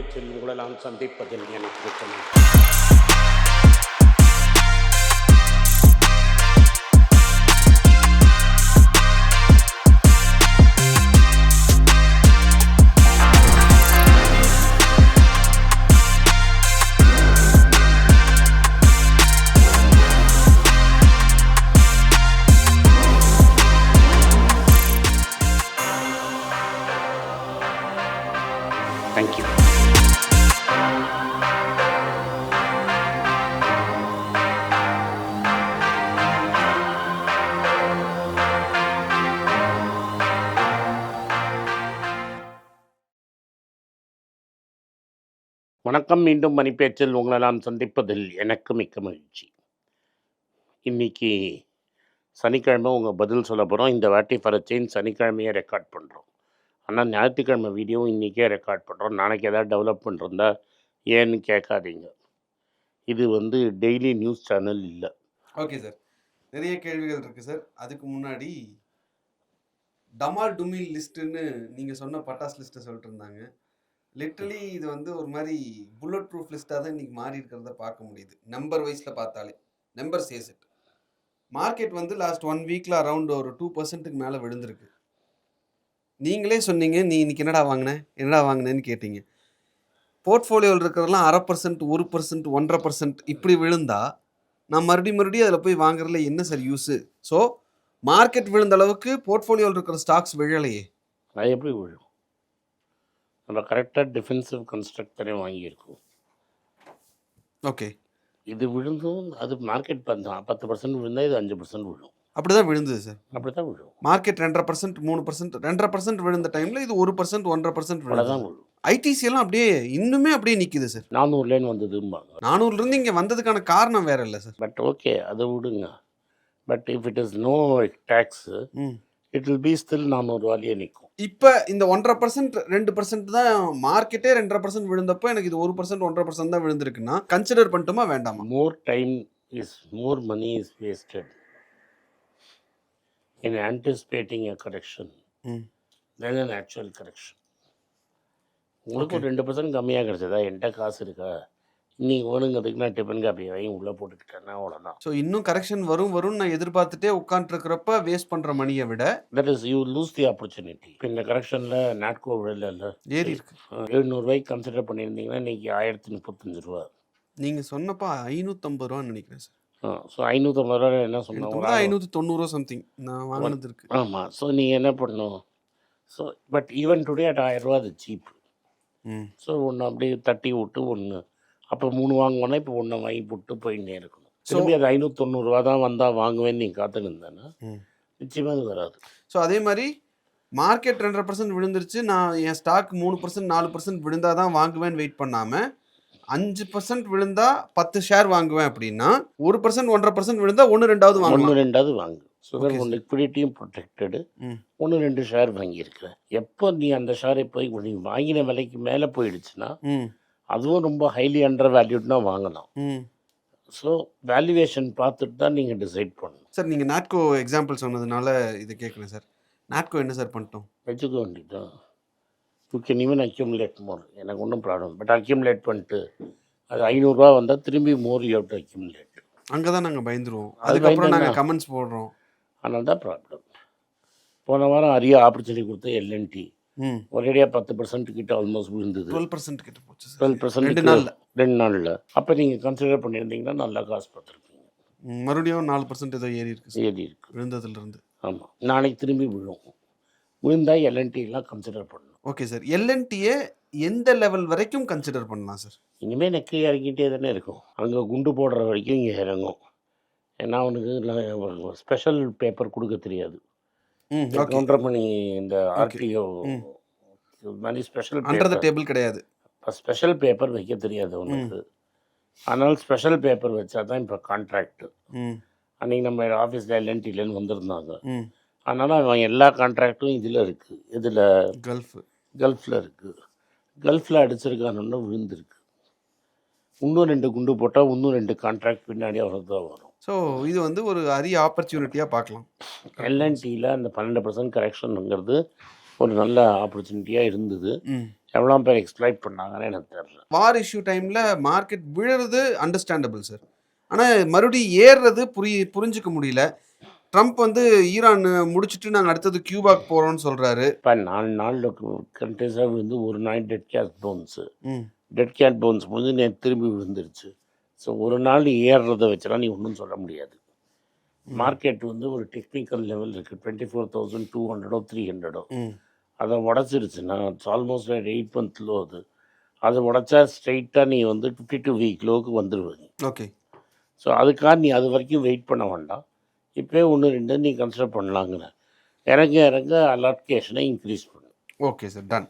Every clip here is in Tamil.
மணிப்பேச்சில் உங்களெல்லாம் சந்திப்பதில் எனக்கு மிக்க தேங்க்யூ. வணக்கம். மீண்டும் மணிப்பேச்சில் உங்களெல்லாம் சந்திப்பதில் எனக்கு மிக்க மகிழ்ச்சி. இன்னைக்கு சனிக்கிழமை உங்கள் பதில் சொல்ல போகிறோம். இந்த வாட்டி ஃபார் சேஞ்ச் சனிக்கிழமையே ரெக்கார்ட் பண்ணுறோம். ஆனால் ஞாயிற்றுக்கிழமை வீடியோவும் இன்றைக்கே ரெக்கார்ட் பண்ணுறோம். நாளைக்கு எதாவது டெவலப்மெண்ட் இருந்தால் ஏன்னு கேட்காதீங்க. இது டெய்லி நியூஸ் சேனல் இல்லை. ஓகே சார், நிறைய கேள்விகள் இருக்குது சார். அதுக்கு முன்னாடி டமால் டுமில் லிஸ்ட்டுன்னு நீங்கள் சொன்ன பட்டாஸ் லிஸ்ட்டை சொல்லிட்டு இருந்தாங்க. லிட்டரலி இது ஒரு மாதிரி புல்லட் ப்ரூஃப் லிஸ்ட்டாக தான் இன்றைக்கி மாறி இருக்கிறத பார்க்க முடியுது. நம்பர் வைஸில் பார்த்தாலே number says it. Market last 1 வீக்கில் அரௌண்ட் ஒரு 2% மேலே விழுந்திருக்கு. நீங்களே சொன்னீங்க, நீ இன்னைக்கு என்னடா வாங்கினேன்னு கேட்டீங்க. போர்ட்ஃபோலியோவில் இருக்கிறதெல்லாம் 0.5%, 1%, 1.5% இப்படி விழுந்தா நான் மறுபடியும் அதில் போய் வாங்குறதுல என்ன சார் யூஸு? ஸோ மார்க்கெட் விழுந்த அளவுக்கு போர்ட்ஃபோலியோவில் இருக்கிற ஸ்டாக்ஸ் விழலையே. அது எப்படி விழும்? நம்ம கரெக்டாக டிஃபென்சிவ் கன்ஸ்ட்ரக்டரே வாங்கியிருக்கோம். ஓகே, இது விழுந்தும் அது மார்க்கெட் 10% விழுந்தால் இது 5% விழும். அப்படி தான் விழுந்தது சார். அப்படி தான் விழும். மார்க்கெட் 2.5%, 3%, 2.5% விழுந்த டைமில் இது 1%, 1.5% தான் விழும். ஐடிசி எல்லாம் இன்னுமே அப்படியே நிற்கிது சார். 400லேன்னு வந்ததும்பாங்க. 400லேருந்து இங்கே வந்ததுக்கான காரணம் வேற இல்லை சார். பட் ஓகே, அதை விடுங்க. But if it is no tax it will be still 400 நிற்கும். இப்போ இந்த 1.5%, 2% தான் மார்க்கெட்டே 2.5% விழுந்தப்போ எனக்கு இது 1%, 1.5% தான் விழுந்திருக்குன்னா கன்சிடர் பண்ணிட்டுமா வேண்டாமா? More time is more money is wasted in anticipating a correction than an actual correction. உங்களுக்கு 2% கம்மியாக கிடைச்சதா? என்கிட்ட காசு இருக்கா? இன்னைக்கு வேணுங்கிறதுக்கு நான் டிஃபன் காப்பி வாங்கி உள்ளே போட்டுக்கிட்டேன்னா அவ்வளோதான். ஸோ இன்னும் கரெக்ஷன் வரும் நான் எதிர்பார்த்துட்டே உட்காந்துருக்கிறப்ப வேஸ்ட் பண்ணுற மணியை விட that is you lose the opportunity. இப்போ இந்த கரெக்ஷனில் நாட்கோ விழல ஏறி இருக்கு. 700 கன்சிடர் பண்ணியிருந்தீங்கன்னா இன்றைக்கி 1035 ரூபா. நீங்கள் சொன்னப்போ 550 ரூபான்னு நினைக்கிறேன் சார். ஸோ 550 என்ன சொன்னாங்க? 590 சம்திங் நான் வாங்கினது இருக்கு. ஆமாம். ஸோ நீங்கள் என்ன பண்ணணும்? So but even today at 1000 ரூபா அது சீப். ஸோ ஒன்று அப்படியே தட்டி விட்டு ஒன்று அப்போ 3 வாங்குவோன்னா இப்போ ஒன்றை வாங்கி போட்டு போயின்னே இருக்கணும். திரும்பி அது 590 தான் வந்தால் வாங்குவேன்னு நீங்கள் காத்துன்னு இருந்தேன்னா நிச்சயமாக அது வராது. ஸோ அதே மாதிரி மார்க்கெட் 2.5% விழுந்துருச்சு, நான் என் ஸ்டாக் 3%, 4% விழுந்தால் தான் வாங்குவேன்னு வெயிட் பண்ணாமல் 5% விழுந்தா 10 ஷேர் வாங்குவேன் அப்படின்னா 1%, 1.5% விழுந்தா 1-2 வாங்கு. ஸோ உன் லிக்விடிட்டியும் ப்ரொடெக்டடு. 1-2 ஷேர் வாங்கியிருக்கிறேன். எப்போ நீ அந்த ஷேரை போய் நீ வாங்கின விலைக்கு மேலே போயிடுச்சுன்னா அதுவும் ரொம்ப ஹைலி அண்டர் வேல்யூட்னா வாங்கலாம். ஸோ வேல்யூவேஷன் பார்த்துட்டு தான் நீங்கள் டிசைட் பண்ணணும். சார் நீங்கள் நாட்கோ எக்ஸாம்பிள் சொன்னதுனால இதை கேட்குறேன் சார். நாட்கோ என்ன சார் பண்ணிட்டோம்? வச்சுக்க வேண்டியதான். யூ கேன் ஈவன் அக்யூமுலேட் மோர். எனக்கு ஒன்றும் ப்ராப்ளம். பட் அக்யூமுலேட் பண்ணிட்டு அது 500 ரூபா வந்தால் திரும்பி more you have to accumulate. அங்கே தான் நாங்கள் பயந்துருவோம். அதுக்கப்புறம் நாங்கள் கமெண்ட்ஸ் போடுறோம். அதனால தான் ப்ராப்ளம். போன வாரம் அரிய ஆப்பர்ச்சுனிட்டி கொடுத்த எல்என்டி ஒரேடியாக 10% கிட்ட ஆல்மோஸ்ட் விழுந்தது. 12% கிட்ட போச்சு. 12% 2 நாளில். அப்போ நீங்கள் கன்சிடர் பண்ணியிருந்தீங்கன்னா நல்லா காசு பார்த்துருப்பீங்க. மறுபடியும் 4% ஏதோ ஏறி இருக்கு விழுந்ததுலேருந்து. ஆமாம், நாளைக்கு திரும்பி விழுந்தால் எல்என்டிலாம் கன்சிடர் பண்ணணும். ஓகே சார், எல்என்டியை எந்த லெவல் வரைக்கும் கன்சிடர் பண்ணலாம் சார்? இனிமேல் நெக்கு இறங்கிட்டே தானே இருக்கும். அங்கே குண்டு போடுற வரைக்கும் இங்கே இறங்கும். ஏன்னா அவனுக்கு ஸ்பெஷல் பேப்பர் கொடுக்க தெரியாது. கவுண்டர் பண்ணி இந்த ஆர்டிஓ மாதிரி ஸ்பெஷல் அண்டர் த டேபிள் கிடையாது. ஸ்பெஷல் பேப்பர் வைக்க தெரியாது அவனுக்கு. ஆனால் ஸ்பெஷல் பேப்பர் வச்சா தான் இப்போ கான்ட்ராக்டு. அன்றைக்கி நம்ம ஆஃபீஸில் எல்என்டிலேருந்து வந்திருந்தாங்க. அதனால் அவன் எல்லா கான்ட்ராக்டும் இதில் இருக்குது. இதில் கல்ஃபில் இருக்குது. கல்ஃபில் அடிச்சிருக்கானுன்னா விழுந்திருக்கு. இன்னும் 2 குண்டு போட்டால் இன்னும் 2 கான்ட்ராக்ட் பின்னாடி அவனுக்கு தான் வரும். ஸோ இது ஒரு அரிய ஆப்பர்ச்சுனிட்டியாக பார்க்கலாம். எல்என்டியில் அந்த 12% கரெக்ஷனுங்கிறது ஒரு நல்ல ஆப்பர்ச்சுனிட்டியாக இருந்தது. எவ்வளோ பேர் எக்ஸ்ப்ளாய்ட் பண்ணாங்கன்னு எனக்கு தெரியல. வார் இஷ்யூ டைமில் மார்க்கெட் விழுறது அண்டர்ஸ்டாண்டபிள் சார். ஆனால் மறுபடியும் ஏறுறது புரிஞ்சுக்க முடியல. ட்ரம்ப் வந்து ஈரான் முடிச்சுட்டு நாங்கள் அடுத்தது கியூபாக்கு போகிறோம்னு சொல்கிறாரு. இப்போ 4 நாள் கண்டினியூஸாக விழுந்து ஒரு நாள் டெட் கேட் போன்ஸு. ம் டெட் கேட் போன்ஸ் வந்து நேற்று திரும்பி விழுந்துருச்சு. ஸோ ஒரு நாள் ஏறுறதை வச்சுலாம் நீ ஒன்றும் சொல்ல முடியாது. மார்க்கெட் வந்து ஒரு டெக்னிக்கல் லெவல் இருக்குது, 24,200 300. ம் அதை உடச்சிருச்சுன்னா இட்ஸ் ஆல்மோஸ்ட் 8 மந்த் லோ. அதை உடச்சா ஸ்ட்ரைட்டாக நீ வந்து 52 வீக் லோவுக்கு வந்துடுவீங்க. ஓகே. ஸோ அதுக்காக நீ அது வரைக்கும் வெயிட் பண்ண வேண்டாம். இப்போயே 1 2 நீ கன்சிடர் பண்ணலாங்கிற. இறங்க இறங்க அலாட்கேஷனை இன்க்ரீஸ் பண்ணு. Okay sir, done.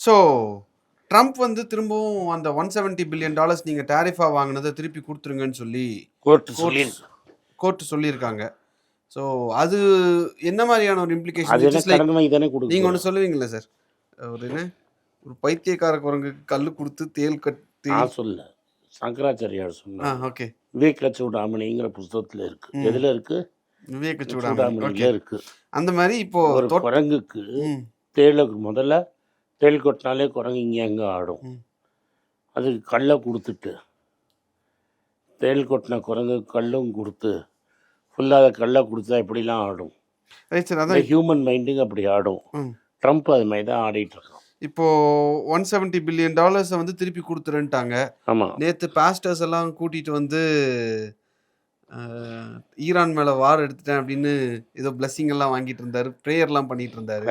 So Trump வந்து திரும்பவும் அந்த $170 பில்லியன் நீங்கள் டேரிஃபாக வாங்கினதை திருப்பி கொடுத்துருங்கன்னு சொல்லி கோர்ட் சொல்லியிருக்காங்க. ஸோ அது என்ன மாதிரியான ஒரு இம்ப்ளிகேஷன்? நீங்கள் ஒன்று சொல்லுவீங்களே சார், ஒரு என்ன ஒரு பைத்தியக்கார குரங்குக்கு கல் கொடுத்து தேல் கட்டி சொல்ல சங்கராச்சாரியார் சொன்னார். ஓகே. விவேக சூடாமணிங்கிற புஸ்தகத்தில் இருக்கு. எதில் இருக்கு? விவேக சூடாமணியில் இருக்கு. அந்த மாதிரி இப்போ ஒரு குரங்குக்கு தேளுக்கு முதல்ல தேள் கொட்டினாலே குரங்கு இங்கே அங்கே ஆடும். அதுக்கு கல்லை கொடுத்துட்டு தேள் கொட்டின குரங்கு கல்லும் கொடுத்து ஃபுல்லாக கல்லை கொடுத்தா எப்படிலாம் ஆடும். ஹியூமன் மைண்டுங்க அப்படி ஆடும். ட்ரம்ப் அது மாதிரி தான் ஆடிட்டு இருக்கான். இப்போ $170 பில்லியன் வந்து திருப்பி கொடுத்துருன்ட்டாங்க. ஆமாம். நேற்று பாஸ்டர்ஸ் எல்லாம் கூட்டிகிட்டு வந்து ஈரான் மேலே வார் எடுத்துட்டேன் அப்படின்னு ஏதோ பிளஸ்ஸிங் எல்லாம் வாங்கிட்டு இருந்தாரு, ப்ரேயர்லாம் பண்ணிட்டு இருந்தாரு.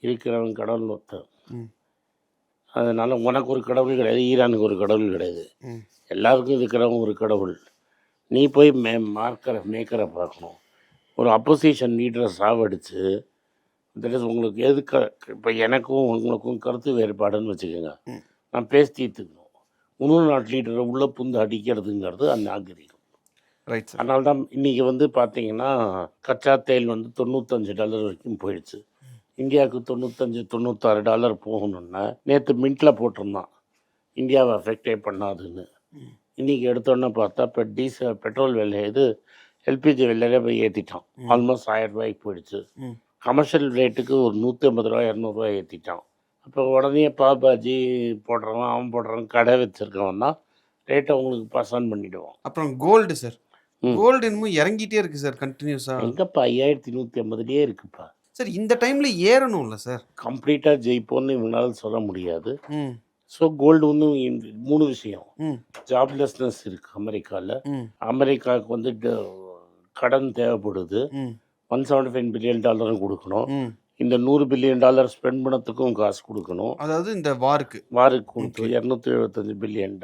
இருக்கிறவன் கடவுள் ஒருத்தன். அதனால உனக்கு ஒரு கடவுள் கிடையாது, ஈரானுக்கு ஒரு கடவுள் கிடையாது. எல்லாருக்கும் இருக்கிறவங்க ஒரு கடவுள். நீ போய் மேக்கரை பார்க்கணும். ஒரு அப்போசிஷன் லீடரை சாவடிச்சு தட் இஸ் உங்களுக்கு எதுக்கு இப்போ எனக்கும் உங்களுக்கும் கருத்து வேறுபாடுன்னு வச்சுக்கோங்க, நான் பேசி தீர்த்துக்கணும். இன்னொரு நாட்டு லீடரை உள்ளே புந்து அடிக்கிறதுங்கிறது அந்த நாகரிகம். ரைட். அதனால தான் இன்றைக்கி வந்து பார்த்தீங்கன்னா கச்சா தேல் வந்து $95 வரைக்கும் போயிடுச்சு. இந்தியாவுக்கு $95-96 போகணுன்னா நேற்று மின்ட்டில் போட்டிருந்தான் இந்தியாவை அஃபெக்டே பண்ணாதுன்னு. இன்றைக்கி எடுத்தோன்னே பார்த்தா இப்போ பெட்ரோல் விலை எல்பிஜி விலையிலே போய் ஏற்றிட்டான். ஆல்மோஸ்ட் $1000 போயிடுச்சு. கமர்ஷியல் ரேட்டுக்கு ஒரு $150 $200 ஏற்றிட்டான். அப்போ உடனே பாபாஜி போடுறவன் அவன் போடுறவன் கடை வச்சுருக்கவன் தான் ரேட்டை அவங்களுக்கு பாஸ் ஆன் பண்ணிவிடுவான். அப்புறம் கோல்டு சார், கோல்டு இன்னமும் இறங்கிட்டே இருக்குது சார் கண்டினியூஸாக. எங்கப்பா 5150 இருக்குப்பா சார். இந்த டைமில் ஏறணும்ல சார்? கம்ப்ளீட்டாக ஜெயிப்போன்னு இவங்களால சொல்ல முடியாது. ஸோ கோல்டு வந்து 3 விஷயம். ஜாப்லெஸ்னஸ் இருக்குது அமெரிக்காவில். அமெரிக்காவுக்கு வந்து கடன் தேவைப்படுது. $175 பில்லியன் கொடுக்கணும். இந்த $100 பில்லியன் ஸ்பெண்ட் பண்ணத்துக்கும் காசு கொடுக்கணும். அதாவது இந்த வாருக்கு கொடுத்து $275 பில்லியன்.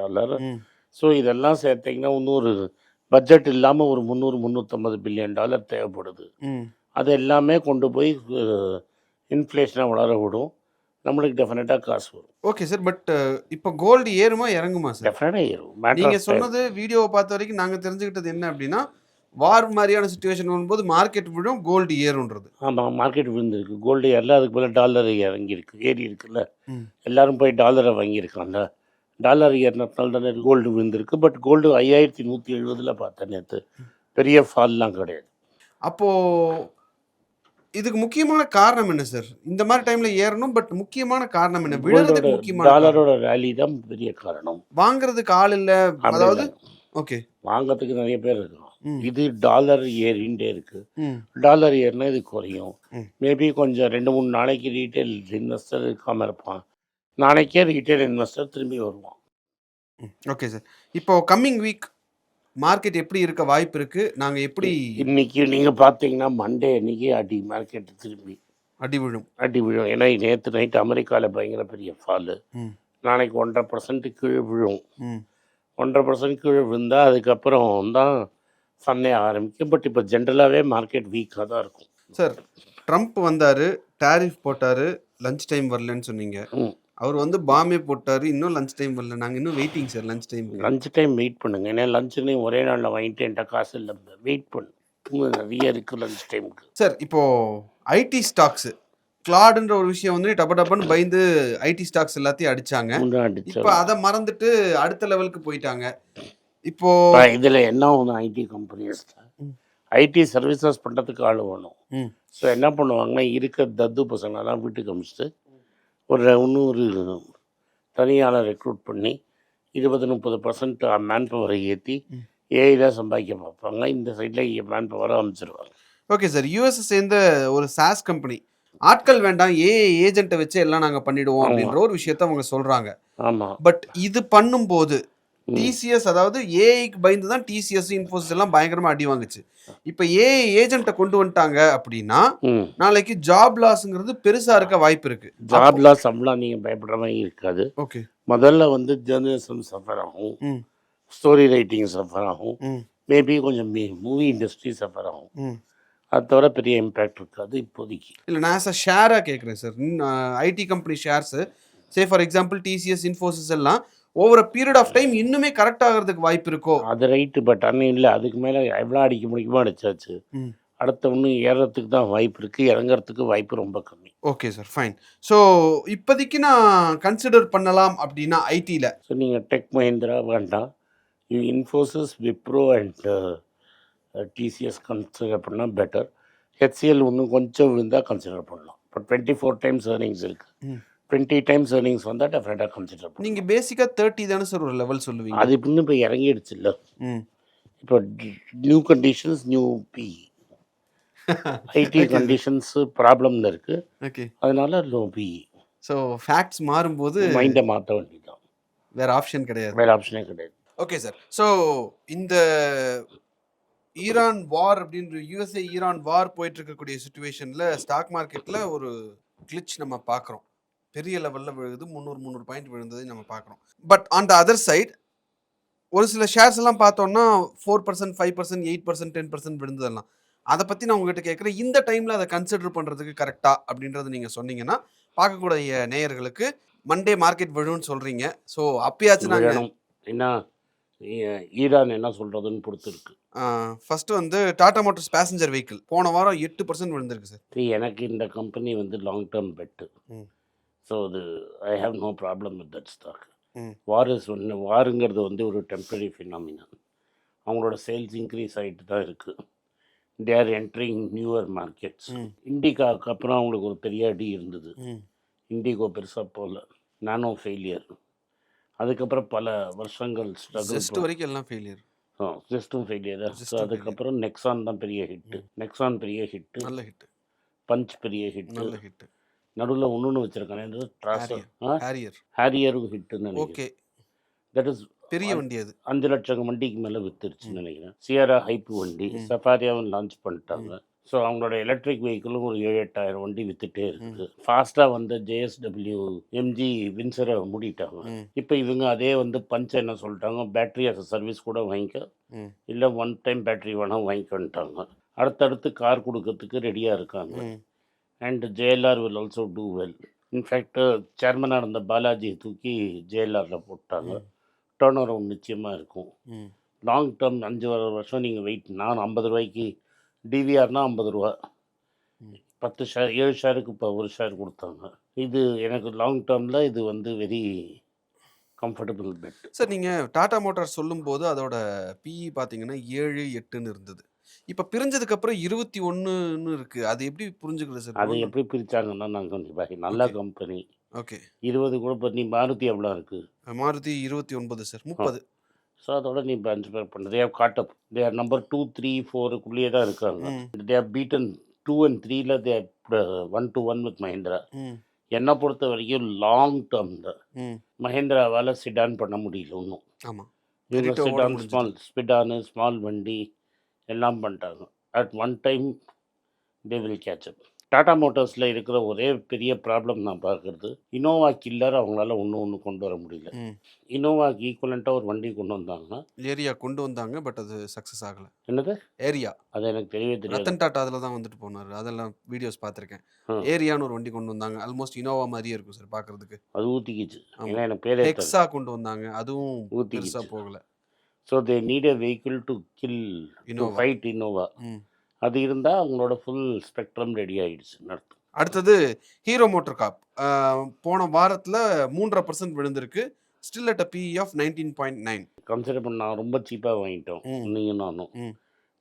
ஸோ இதெல்லாம் சேர்த்திங்கன்னா இன்னொரு பட்ஜெட் இல்லாமல் ஒரு $300-350 பில்லியன் தேவைப்படுது. அது எல்லாமே கொண்டு போய் இன்ஃப்ளேஷனை வளர விடும். நம்மளுக்கு டெஃபினட்டாக காசு வரும். Okay sir. பட் இப்போ கோல்டு ஏறுமா இறங்குமா சார்? டெஃபினட்டாக ஏறும். நீங்கள் சொன்னது வீடியோவை பார்த்த வரைக்கும் நாங்கள் தெரிஞ்சுக்கிட்டது என்ன அப்படின்னா, வார் மாதிரியான சுச்சுவேஷன் வரும்போது மார்க்கெட் விழும், கோல்டு ஏறுன்றது. ஆமாம், மார்க்கெட் விழுந்திருக்கு, கோல்டு ஏறல. அதுக்கு பதில் டாலர் இறங்கியிருக்கு, ஏறி இருக்குல்ல. எல்லோரும் போய் டாலரை வாங்கியிருக்காங்க. டாலர் ஏறினதுனால தானே கோல்டு விழுந்திருக்கு. பட் கோல்டு 5170 பார்த்தேன் நேற்று. பெரிய ஃபால்லாம் கிடையாது. அப்போது இதுக்கு முக்கியமான காரணம் என்ன சார்? இந்த மாதிரி டைமில் ஏறணும், பட் முக்கியமான காரணம் என்ன? விழுறதுக்கு முக்கியமான டாலரோட ரேலி தான் பெரிய காரணம். வாங்குறதுக்கு ஆள் இல்லை, அதாவது ஓகே வாங்கிறதுக்கு நிறைய பேர் இருக்கான். இது டாலர் ஏறிண்டே இருக்கு. டாலர் ஏறினா இது குறையும். மேபி கொஞ்சம் 2-3 நாளைக்கு ரீட்டைல் இன்வெஸ்டர் இருக்காமல் இருப்பான். நாளைக்கே ரீட்டைல் இன்வெஸ்டர் திரும்பி வருவான். Okay sir. இப்போ கம்மிங் வீக் மார்க்கெட் எப்படி இருக்க வாய்ப்பு இருக்கு? நாங்கள் எப்படி இன்னைக்கு நீங்கள் பார்த்தீங்கன்னா மண்டே அன்னைக்கு மார்க்கெட் திரும்பி அடி விழும். ஏன்னா நேற்று நைட்டு அமெரிக்காவில் பயங்கர பெரிய ஃபாலு. நாளைக்கு 1.5% கீழே விழும். 1.5% கீழே விழுந்தால் அதுக்கப்புறம் தான் சன்னே ஆரம்பிக்கும். பட் இப்போ ஜென்ரலாகவே மார்க்கெட் வீக்காக தான் இருக்கும். சார், ட்ரம்ப் வந்தார், டேரிஃப் போட்டார், லஞ்ச் டைம் வரலன்னு சொன்னீங்க. அவர் வந்து பாம்பே போட்டார், இன்னும் லஞ்ச் டைம் வரல. நாங்கள் இன்னும் வெயிட்டிங் சார். லஞ்ச் டைம் வெயிட் பண்ணுங்க. ஏன்னா லஞ்சுன்னு ஒரே நாளில் வாங்கிட்டு என்கிட்ட காசு இல்லை, வெயிட் பண்ணு, நிறைய இருக்குது லஞ்ச் டைமுக்கு. சார், இப்போது ஐடி ஸ்டாக்ஸு கிளாடுன்ற ஒரு விஷயம் வந்து டப்பன்னு பயந்து ஐடி ஸ்டாக்ஸ் எல்லாத்தையும் அடிச்சாங்க. இப்போ அதை மறந்துட்டு அடுத்த லெவலுக்கு போயிட்டாங்க. இப்போ இதில் என்ன ஒன்று, ஐடி கம்பெனிஸ் ஐடி சர்வீசஸ் பண்ணுறதுக்கு ஆள் வேணும். ஸோ என்ன பண்ணுவாங்கன்னா இருக்க தத்து பசங்களெல்லாம் வீட்டுக்கு அமிச்சிட்டு இன்னொரு தனியாளர் ரெக்ரூட் பண்ணி 20-30% மேன் பவரை ஏற்றி ஏஐ சம்பாதிக்க பார்ப்பாங்க. இந்த சைடில் மேன் பவரை அமைச்சிருவாங்க. Okay sir. யூஎஸ் சேர்ந்த ஒரு சாஸ் கம்பெனி ஆட்கள் வேண்டாம், ஏஐ ஏஜென்ட்டை வச்சு எல்லாம் நாங்கள் பண்ணிடுவோம் அப்படின்ற ஒரு விஷயத்த அவங்க சொல்கிறாங்க. ஆமாம். பட் இது பண்ணும்போது டிசிஎஸ், அதாவது ஏஐக்கு பயந்து தான் டிசிஎஸ், இன்ஃபோசிஸ் எல்லாம் பயங்கரமாக அடி வாங்குச்சு. இப்போ ஏஐ ஏஜென்ட்டை கொண்டு வந்துட்டாங்க அப்படின்னா நாளைக்கு ஜாப் லாஸ்ங்கிறது பெருசாக இருக்க வாய்ப்பு இருக்கு. ஜாப் லாஸ் அப்படிலாம் நீங்கள் பயப்படுற மாதிரி இருக்காது. ஓகே. முதல்ல வந்து ஜேர்னலிசம் சஃபர் ஆகும், ஸ்டோரி ரைட்டிங் சஃபர் ஆகும், மேபி கொஞ்சம் மூவி இண்டஸ்ட்ரி சஃபர் ஆகும். அது தவிர பெரிய இம்பேக்ட் இருக்காது இப்போதைக்கு. இல்லை, நான் ஆஸ் அ ஷேராக கேட்குறேன் sir. IT company shares say for example TCS, Infosys எல்லாம் over a period of time இன்னுமே கரெக்ட் ஆகிறதுக்கு வாய்ப்பு இருக்கோ? அது ரைட்டு. பட் அன்னும் இல்லை, அதுக்கு மேலே எவ்வளோ அடிக்க முடியுமோ அடிச்சாச்சு. அடுத்த இன்னும் ஏறத்துக்கு தான் வாய்ப்பு இருக்குது, இறங்குறதுக்கு வாய்ப்பு ரொம்ப கம்மி. Okay sir, fine. ஸோ இப்போதைக்கு நான் கன்சிடர் பண்ணலாம் அப்படின்னா ஐடியில். ஸோ நீங்கள் டெக் மஹிந்திரா வேண்டாம், Infosys, Wipro and TCS consider பண்ணால் பெட்டர். ஹெச்சிஎல் இன்னும் கொஞ்சம் விழுந்தால் கன்சிடர் பண்ணலாம். இப்போ 24 டைம்ஸ் ஏர்னிங்ஸ் இருக்குது, 20 டைம்ஸ் ஏர்னிங்ஸ் வந்தால் டெஃபினட்டாக கன்சிடர் பண்ணலாம். நீங்கள் பேசிக்காக 30 தானே சார் ஒரு லெவல் சொல்லுவீங்க? அது இன்னும் இப்போ இறங்கிடுச்சு இல்லை. இப்போ new conditions, new P IT conditions ப்ராப்ளம்ல இருக்குது. ஓகே. அதனால லோ பி. ஸோ ஃபேக்ட்ஸ் மாறும்போது மைண்டை மாற்ற வேண்டியதுதான், வேறு ஆப்ஷன் கிடையாது. வேறு ஆப்ஷனே கிடையாது. Okay sir. ஸோ இந்த ஈரான் வார் அப்படின்ற யூஎஸ்ஏ ஈரான் வார் போயிட்டு இருக்கக்கூடிய சுச்சுவேஷனில் ஸ்டாக் மார்க்கெட்டில் ஒரு கிளிச் நம்ம பார்க்குறோம். பெரிய லெவலில் விழுகுது, 300 பாயிண்ட் விழுந்ததை நம்ம பார்க்குறோம். But on the other side ஒரு சில ஷேர்ஸ் எல்லாம் பார்த்தோம்னா 4%, 5%, 8%, 10% விழுந்ததெல்லாம். அதை பற்றி நான் உங்ககிட்ட கேட்குறேன், இந்த டைமில் அதை கன்சிடர் பண்ணுறதுக்கு கரெக்டா அப்படின்றத நீங்கள் சொன்னீங்கன்னா பார்க்கக்கூடிய நேயர்களுக்கு மண்டே மார்க்கெட் விழுன்னு சொல்கிறீங்க. ஸோ அப்பயாச்சும் நாங்கள் என்ன ஈரான் என்ன சொல்கிறதுன்னு பொறுத்து இருக்கு. ஃபர்ஸ்ட் வந்து டாடா மோட்டர்ஸ் பேசஞ்சர் வெஹிக்கிள் போன வாரம் 8% விழுந்திருக்கு சார். எனக்கு இந்த கம்பெனி வந்து லாங் டேர்ம் பெட்டு. ஸோ அது I have no problem with that stock. வாருங்கிறது வந்து ஒரு டெம்பரரி ஃபினாமினன். அவங்களோட சேல்ஸ் இன்க்ரீஸ் ஆகிட்டு தான் இருக்குது. They are entering newer markets. இண்டிகாவுக்கு அப்புறம் அவங்களுக்கு ஒரு பெரிய அடி இருந்தது. இண்டிகோ பெருசாக போகல, நானோ ஃபெயிலியர். அதுக்கப்புறம் பல வருஷங்கள் ஸ்ட்ரகிள் வரைக்கும் எல்லாம் ஃபெயிலியர். ஜஸ்ட்டும் ஃபெயிலியர். ஸோ அதுக்கப்புறம் நெக்ஸான் தான் பெரிய ஹிட்டு. நெக்ஸான் பெரிய ஹிட்டு, நல்ல ஹிட். பஞ்ச் பெரிய ஹிட்டு, நல்ல ஹிட். நடுவில் ஒன்று வச்சுருக்கானே ஹேரியரும் ஹிட்டுன்னு நினைக்கிறேன். ஓகே. தட் இஸ் பெரிய வண்டி. அது 5 லட்சம் வண்டிக்கு மேலே வித்துருச்சுன்னு நினைக்கிறேன். சியரா ஹைப் வண்டி சஃபாரியாவும் லான்ச் பண்ணிட்டாங்க. ஸோ அவங்களோட எலக்ட்ரிக் வெஹிக்கிளும் ஒரு 7-8 வண்டி வித்துட்டே இருக்குது. ஃபாஸ்ட்டாக வந்து ஜேஎஸ்டபிள்யூ எம்ஜி வின்சரை மூடிட்டாங்க. இப்போ இவங்க அதே வந்து பஞ்ச் என்ன சொல்லிட்டாங்க, பேட்டரி அஸ் சர்வீஸ் கூட வாங்கிக்க, இல்லை ஒன் டைம் பேட்டரி வேணால் வாங்கிக்கன்ட்டாங்க. அடுத்தடுத்து கார் கொடுக்கறதுக்கு ரெடியாக இருக்காங்க. And JLR will also do well. In fact சேர்மனாக இருந்த பாலாஜி தூக்கி ஜேஎல்ஆரில் போட்டாங்க. டேர்ன் அரவுண்ட் நிச்சயமாக இருக்கும். லாங் டேர்ம் 5 வருஷம் நீங்கள் வெயிட். நான் 50 ரூபாய்க்கு டிவிஆர்னா 50 ரூபா, 10 ஷேர் 7 ஷேருக்கு இப்போ 1 ஷேர் கொடுத்தாங்க. இது எனக்கு லாங் டேர்மில் இது வந்து வெரி கம்ஃபர்டபுள் பெட். சார் நீங்கள் டாடா மோட்டார்ஸ் சொல்லும்போது அதோட பிஇ பார்த்தீங்கன்னா 7-8ன்னு இருந்தது. இப்போ பிரிஞ்சதுக்கப்புறம் 21ன்னு இருக்குது. அது எப்படி புரிஞ்சுக்கிறது சார்? அது எப்படி பிரித்தாங்கன்னா, நான் கொஞ்சம் நல்ல கம்பெனி. ஓகே. 20 கூட பண்ணி மாருதி எவ்வளோ இருக்குது? மாருதி 29 சார், 30. ஸோ அதோட நீ கன்சிடர் பண்ண. They have caught up. They are number 2, 3, 4க்குள்ளேயே தான் இருக்காங்க. தே ஹவ் பீட்டன் 2 and 3ல தே 1-1 வித் மஹிந்திரா. என்னை பொறுத்த வரைக்கும் லாங் டேர்ம் தான். மஹிந்திராவால் சிடான் பண்ண முடியல இன்னும். ஆமாம். இவங்க சிடான், ஸ்பிடானு, ஸ்மால் வண்டி எல்லாம் பண்ணிட்டாங்க. At one time they will catch up. Tata மோட்டார்ஸில் இருக்கிற ஒரே பெரிய ப்ராப்ளம் நான் பார்க்குறது, இனோவா கில்லர் அவங்களால ஒன்று கொண்டு வர முடியல. இனோவாக்கு ஈக்குவலண்ட்டாக ஒரு வண்டி கொண்டு வந்தாங்கன்னா ஏரியா கொண்டு வந்தாங்க, பட் அது சக்ஸஸ் ஆகலை. என்னது ஏரியா? அது எனக்கு தெரியவே தெரியாது. ரத்தன் டாட்டா அதில் தான் வந்துட்டு போனார். அதெல்லாம் வீடியோஸ் பார்த்துருக்கேன். ஏரியான்னு ஒரு வண்டி கொண்டு வந்தாங்க, ஆல்மோஸ்ட் இனோவா மாதிரியே இருக்கும் சார் பார்க்குறதுக்கு. அது ஊற்றிக்கிச்சு. ஏன்னா எனக்கு பேரே எக்ஸா கொண்டு வந்தாங்க, அதுவும் ஊற்றிக்கிச்சா போகலை. So they need a vehicle to kill, to fight Innova. அது இருந்தால் அவங்களோட ஃபுல் ஸ்பெக்ட்ரம் ரெடி ஆகிடுச்சுன்னு அர்த்தம். அடுத்தது ஹீரோ மோட்டர் காப் போன வாரத்தில் 3.5% விழுந்திருக்கு. Still at a PE of 19.9. Consider பண்ண ரொம்ப சீப்பாக வாங்கிட்டோம் நீங்கள் நானும்.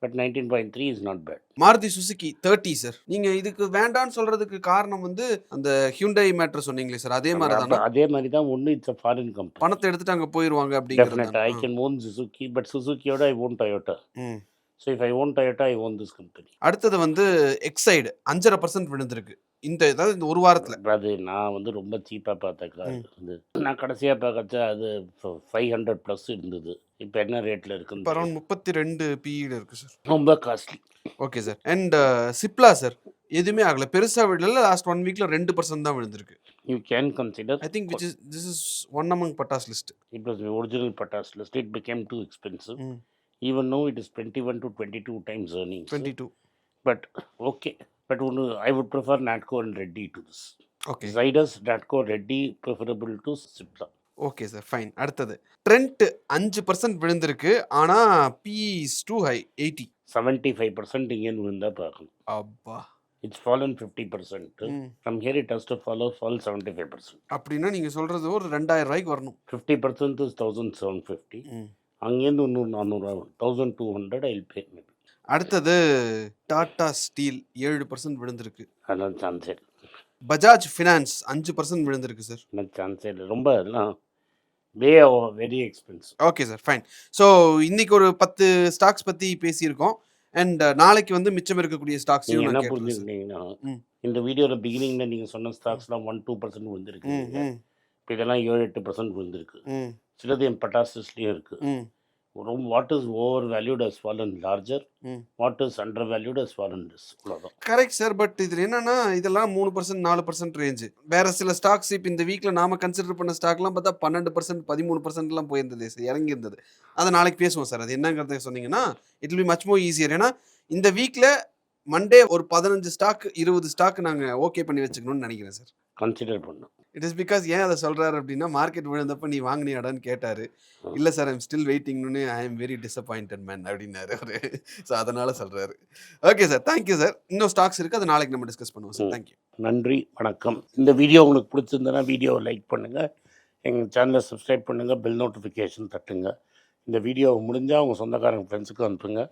But 19.3 is not bad. Maruti Suzuki 30 sir. நீங்க இதுக்கு வேண்டான்னு சொல்றதுக்கு காரணம் வந்து அந்த ஹியூண்டை மேட்டர் சொன்னீங்களே சார், அதே மாதிரி தானே? அதே மாதிரி தான். ஒன்று இட்ஸ் அ ஃபாரின் கம்பெனி. பணத்தை எடுத்துட்டு அங்க போயிருவாங்க அப்படிங்கிறது. Definite I can own Suzuki, but சுசுகியோட I own Toyota. So if I own Toyota I own this company. அடுத்தது வந்து எக்ஸைடு 5.5% விழுந்திருக்கு அதாவது இந்த ஒரு வாரத்தில். அது நான் வந்து ரொம்ப சீப்பாக பார்த்த கார் வந்து நான் கடைசியாக பார்க்கச்சா அது 500 ப்ளஸ் இருந்தது. இப்போ என்ன ரேட்டில் இருக்குன்னு அரௌண்ட் 32 பிஇல இருக்கு சார். ரொம்ப costly. Okay sir. And Cipla sir எதுவுமே ஆகல, பெருசாக விடல. லாஸ்ட் 1 வீக்ல 2% தான் விழுந்திருக்கு. You can consider. I think this is one among பட்டாஸ் லிஸ்ட். இட் வாஸ் ஒரிஜினல் பட்டாஸ் list. It became too expensive. Even no it is 21 to 22 times earnings. 22. But okay. But I would prefer Natco and Reddy to this. Okay. Zydus, Natco, Reddy preferable to Cipla. Okay sir, fine. அடுத்தது ட்ரெண்ட் 5% விழுந்திருக்கு. ஆனா PE is too high, 80. 75% இங்கேருந்து விழுந்தா பார்க்கணும். அப்பா, It's fallen 50%. From here it has to fall 75%. அப்படின்னா நீங்க சொல்றது ஒரு 2000 ரூபாய்க்கு வரணும். 50% is 1750. அங்கேருந்து இன்னும் 400 1200 I'll pay maybe. அடுத்தது டாடா ஸ்டீல் 7% விழுந்திருக்கு. அதெல்லாம் சான்ஸே இல்லை. பஜாஜ் ஃபினான்ஸ் 5% விழுந்திருக்கு சார். எனக்கு சான்ஸே இல்லை. ரொம்ப அதெல்லாம் very expensive. Okay sir, fine. So இன்னைக்கு ஒரு 10 ஸ்டாக்ஸ் பற்றி பேசியிருக்கோம். அண்ட் நாளைக்கு வந்து மிச்சம் இருக்கக்கூடிய ஸ்டாக்ஸ் என்ன புரிஞ்சுக்கிட்டீங்கன்னா, இந்த வீடியோவில் பிகினிங்கில் நீங்கள் சொன்ன ஸ்டாக்ஸ்லாம் 1-2% விழுந்திருக்கு. இப்போ இதெல்லாம் 7-8% விழுந்திருக்கு. சிலது என் பட்டாசுலேயும் இருக்குது. What is overvalued has fallen larger. What is undervalued has fallen less. அவ்வளோதான். Correct sir. பட் இதில் என்னன்னா, இதெல்லாம் 3% 4% ரேஞ்சு. வேற சில ஸ்டாக்ஸ் இப்போ இந்த வீக்கில் நாம கன்சிடர் பண்ண ஸ்டாக்லாம் பார்த்தா 12% 13%லாம் போயிருந்தது சார், இறங்கி இருந்தது. அதை நாளைக்கு பேசுவோம் சார். அது என்னங்கிறத சொன்னீங்கன்னா it will be much more easier. ஏன்னா இந்த வீக்கில் மண்டே ஒரு 15 ஸ்டாக் 20 ஸ்டாக் நாங்கள் ஓகே பண்ணி வச்சுக்கணும்னு நினைக்கிறேன் சார். கன்சிடர் பண்ணோம். இட் இஸ் பிகாஸ் ஏன் அதை சொல்கிறாரு அப்படின்னா, மார்க்கெட் விழுந்தப்போ நீ வாங்கினியாடான்னு கேட்டார். இல்லை சார், ஐம் ஸ்டில் வெயிட்டிங்னு, I am very disappointed man அப்படின்னாரு அவர். ஸோ அதனால் சொல்கிறாரு. Okay sir, thank you sir. இன்னும் ஸ்டாக்ஸ் இருக்குது, அதை நாளைக்கு நம்ம டிஸ்கஸ் பண்ணுவோம் சார். தேங்க்யூ. நன்றி, வணக்கம். இந்த வீடியோ உங்களுக்கு பிடிச்சிருந்தனா வீடியோவை லைக் பண்ணுங்கள், எங்கள் சேனலை சப்ஸ்கிரைப் பண்ணுங்கள், பெல் நோட்டிஃபிகேஷன் தட்டுங்க. இந்த வீடியோவை முடிஞ்சால் உங்கள் சொந்தக்காரங்க ஃப்ரெண்ட்ஸுக்கு அனுப்புங்க,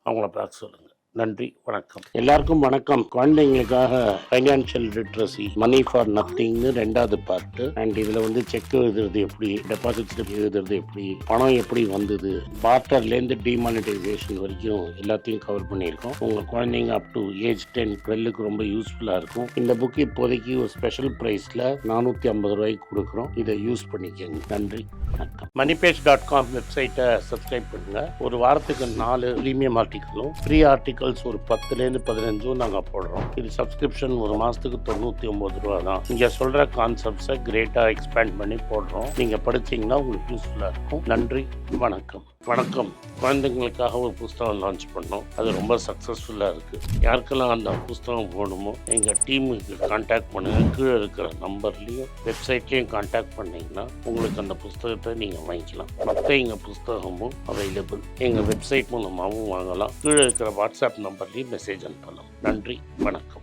அவங்கள பார்க்க சொல்லுங்கள். நன்றி, வணக்கம். எல்லாருக்கும் வணக்கம். குழந்தைங்களுக்காக ஃபைனான்ஷியல் லிட்ரஸி, மணி ஃபார் நத்திங்னு 2வது பார்ட்டு. அண்ட் இதில் வந்து செக் எழுதுறது எப்படி, டெபாசிட் ஸ்லிப் எழுதுறது எப்படி, பணம் எப்படி வந்தது, பார்ட்டர்லேருந்து டிமானிட்டைசேஷன் வரைக்கும் எல்லாத்தையும் கவர் பண்ணியிருக்கோம். உங்கள் குழந்தைங்க அப் டு ஏஜ் 10-12க்கு ரொம்ப யூஸ்ஃபுல்லாக இருக்கும். இந்த புக் இப்போதைக்கு ஒரு ஸ்பெஷல் ப்ரைஸில் 450 ரூபாய்க்கு கொடுக்குறோம். இதை யூஸ் பண்ணிக்கோங்க. நன்றி, வணக்கம். moneypage.com வெப்சைட்டை சப்ஸ்கிரைப் பண்ணுங்கள். ஒரு வாரத்துக்கு 4 ப்ரீமியம் ஆர்டிக்கலும் ஃப்ரீ ஆர்டிக்கல் ஒரு 10லேருந்து 15 நாங்கள் போடுறோம். இது சப்ஸ்கிரிப்ஷன் ஒரு மாதத்துக்கு 99 ரூபா தான். இங்கே சொல்கிற கான்செப்ட்ஸை கிரேட்டாக எக்ஸ்பேண்ட் பண்ணி போடுறோம். நீங்கள் படிச்சிங்கன்னா உங்களுக்கு யூஸ்ஃபுல்லாக இருக்கும். நன்றி, வணக்கம். வணக்கம். குழந்தைங்களுக்காக ஒரு புஸ்தகம் லான்ச் பண்ணோம். அது ரொம்ப சக்ஸஸ்ஃபுல்லாக இருக்குது. யாருக்கெல்லாம் அந்த புஸ்தகம் போகணுமோ எங்கள் டீமுக்கு கான்டாக்ட் பண்ணுங்கள். கீழே இருக்கிற நம்பர்லேயும் வெப்சைட்லேயும் கான்டாக்ட் பண்ணிங்கன்னா உங்களுக்கு அந்த புஸ்தகத்தை நீங்கள் வாங்கிக்கலாம். மற்ற எங்கள் புஸ்தகமும் அவைலபிள். எங்கள் வெப்சைட் மூலமாகவும் வாங்கலாம். கீழே இருக்கிற வாட்ஸ்அப் நம்பர்லேயும் மெசேஜ் அனுப்பலாம். நன்றி, வணக்கம்.